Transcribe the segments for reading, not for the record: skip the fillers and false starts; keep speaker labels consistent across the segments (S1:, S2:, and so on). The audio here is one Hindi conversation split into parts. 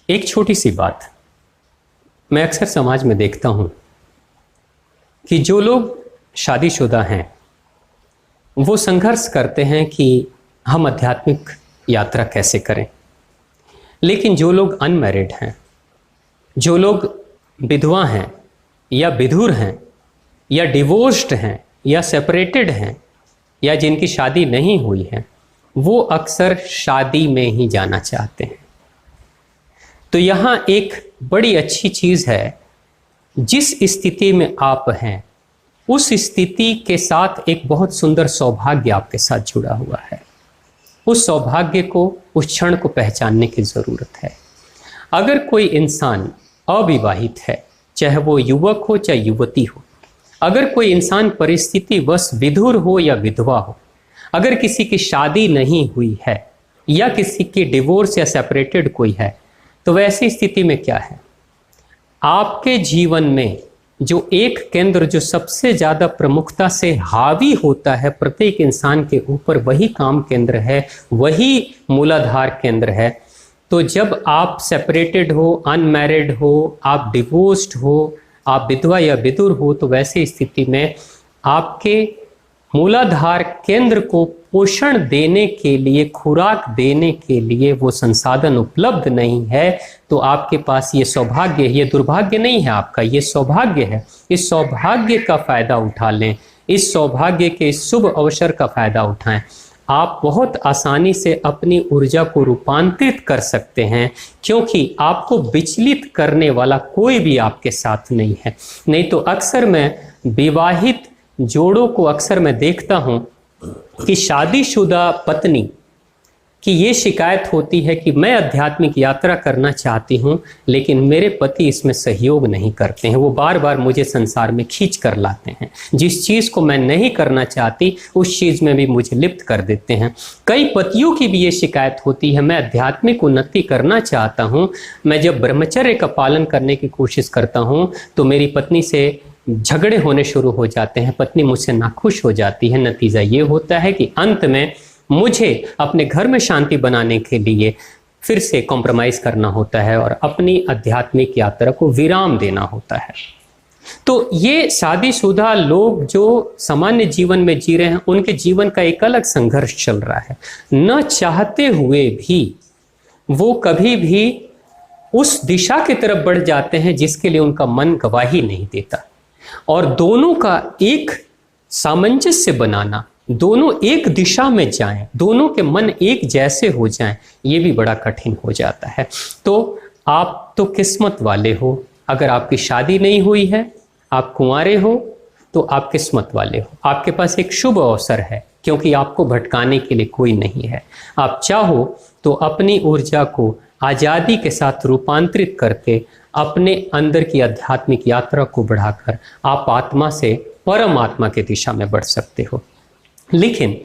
S1: एक छोटी सी बात मैं अक्सर समाज में देखता हूं कि जो लोग शादीशुदा हैं वो संघर्ष करते हैं कि हम आध्यात्मिक यात्रा कैसे करें, लेकिन जो लोग अनमैरिड हैं, जो लोग विधवा हैं या विधुर हैं या डिवोर्स्ड हैं या सेपरेटेड हैं या जिनकी शादी नहीं हुई है, वो अक्सर शादी में ही जाना चाहते हैं। तो यहाँ एक बड़ी अच्छी चीज़ है, जिस स्थिति में आप हैं उस स्थिति के साथ एक बहुत सुंदर सौभाग्य आपके साथ जुड़ा हुआ है। उस सौभाग्य को, उस क्षण को पहचानने की ज़रूरत है। अगर कोई इंसान अविवाहित है, चाहे वो युवक हो चाहे युवती हो, अगर कोई इंसान परिस्थितिवश विधुर हो या विधवा हो, अगर किसी की शादी नहीं हुई है या किसी की डिवोर्स या सेपरेटेड कोई है, तो वैसी स्थिति में क्या है, आपके जीवन में जो एक केंद्र जो सबसे ज़्यादा प्रमुखता से हावी होता है प्रत्येक इंसान के ऊपर, वही काम केंद्र है, वही मूलाधार केंद्र है। तो जब आप सेपरेटेड हो, अनमैरिड हो, आप डिवोर्स्ड हो, आप विधवा या विधुर हो, तो वैसी स्थिति में आपके मूलाधार केंद्र को पोषण देने के लिए, खुराक देने के लिए वो संसाधन उपलब्ध नहीं है। तो आपके पास ये सौभाग्य है, ये दुर्भाग्य नहीं है आपका, ये सौभाग्य है। इस सौभाग्य का फायदा उठा लें, इस सौभाग्य के शुभ अवसर का फायदा उठाएं। आप बहुत आसानी से अपनी ऊर्जा को रूपांतरित कर सकते हैं, क्योंकि आपको विचलित करने वाला कोई भी आपके साथ नहीं है। नहीं तो अक्सर मैं विवाहित जोड़ों को अक्सर मैं देखता हूं कि शादीशुदा पत्नी की ये शिकायत होती है कि मैं आध्यात्मिक यात्रा करना चाहती हूं, लेकिन मेरे पति इसमें सहयोग नहीं करते हैं। वो बार बार मुझे संसार में खींच कर लाते हैं, जिस चीज़ को मैं नहीं करना चाहती उस चीज़ में भी मुझे लिप्त कर देते हैं। कई पतियों की भी ये शिकायत होती है, मैं आध्यात्मिक उन्नति करना चाहता हूँ, मैं जब ब्रह्मचर्य का पालन करने की कोशिश करता हूँ तो मेरी पत्नी से झगड़े होने शुरू हो जाते हैं, पत्नी मुझसे नाखुश हो जाती है। नतीजा ये होता है कि अंत में मुझे अपने घर में शांति बनाने के लिए फिर से कॉम्प्रोमाइज़ करना होता है और अपनी आध्यात्मिक यात्रा को विराम देना होता है। तो ये शादीशुदा लोग जो सामान्य जीवन में जी रहे हैं, उनके जीवन का एक अलग संघर्ष चल रहा है। न चाहते हुए भी वो कभी भी उस दिशा की तरफ बढ़ जाते हैं जिसके लिए उनका मन गवाही नहीं देता। और दोनों का एक सामंजस्य बनाना, दोनों एक दिशा में जाएं, दोनों के मन एक जैसे हो जाएं, ये भी बड़ा कठिन हो जाता है। तो आप तो किस्मत वाले हो, अगर आपकी शादी नहीं हुई है, आप कुंवारे हो, तो आप किस्मत वाले हो। आपके पास एक शुभ अवसर है, क्योंकि आपको भटकाने के लिए कोई नहीं है। आप चाहो तो अपनी ऊर्जा को आज़ादी के साथ रूपांतरित करके अपने अंदर की आध्यात्मिक यात्रा को बढ़ाकर आप आत्मा से परमात्मा की दिशा में बढ़ सकते हो। लेकिन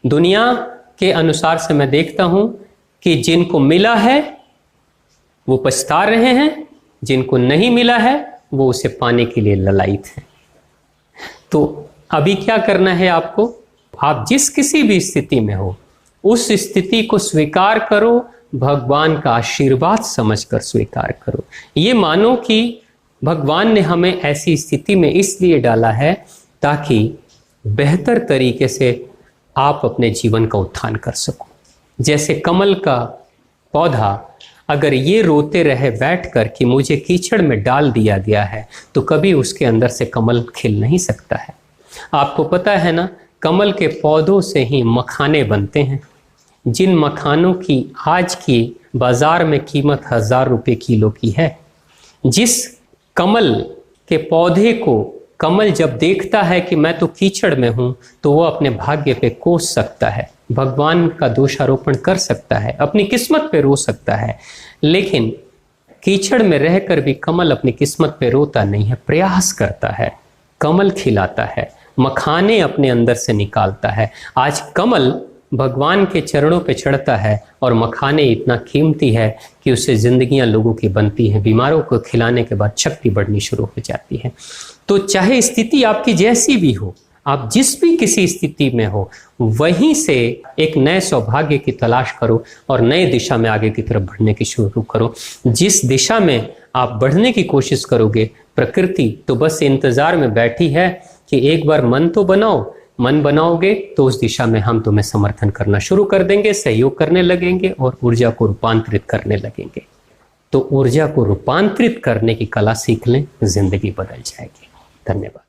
S1: दुनिया के अनुसार से मैं देखता हूं कि जिनको मिला है वो पछता रहे हैं, जिनको नहीं मिला है वो उसे पाने के लिए ललायित हैं। तो अभी क्या करना है आपको, आप जिस किसी भी स्थिति में हो उस स्थिति को स्वीकार करो, भगवान का आशीर्वाद समझकर स्वीकार करो। ये मानो कि भगवान ने हमें ऐसी स्थिति में इसलिए डाला है ताकि बेहतर तरीके से आप अपने जीवन का उत्थान कर सको। जैसे कमल का पौधा अगर ये रोते रहे बैठकर कि मुझे कीचड़ में डाल दिया गया है, तो कभी उसके अंदर से कमल खिल नहीं सकता है। आपको पता है ना, कमल के पौधों से ही मखाने बनते हैं, जिन मखानों की आज की बाजार में कीमत 1000 रुपये किलो की है। जिस कमल के पौधे को कमल जब देखता है कि मैं तो कीचड़ में हूँ, तो वो अपने भाग्य पे कोस सकता है, भगवान का दोषारोपण कर सकता है, अपनी किस्मत पे रो सकता है। लेकिन कीचड़ में रहकर भी कमल अपनी किस्मत पे रोता नहीं है, प्रयास करता है, कमल खिलाता है, मखाने अपने अंदर से निकालता है। आज कमल भगवान के चरणों पे चढ़ता है और मखाने इतना कीमती है कि उससे जिंदगियां लोगों की बनती हैं। बीमारों को खिलाने के बाद शक्ति बढ़नी शुरू हो जाती है। तो चाहे स्थिति आपकी जैसी भी हो, आप जिस भी किसी स्थिति में हो वहीं से एक नए सौभाग्य की तलाश करो और नए दिशा में आगे की तरफ बढ़ने की शुरू करो। जिस दिशा में आप बढ़ने की कोशिश करोगे, प्रकृति तो बस इंतजार में बैठी है कि एक बार मन तो बनाओ। मन बनाओगे तो उस दिशा में हम तुम्हें समर्थन करना शुरू कर देंगे, सहयोग करने लगेंगे और ऊर्जा को रूपांतरित करने लगेंगे। तो ऊर्जा को रूपांतरित करने की कला सीख लें, जिंदगी बदल जाएगी। धन्यवाद।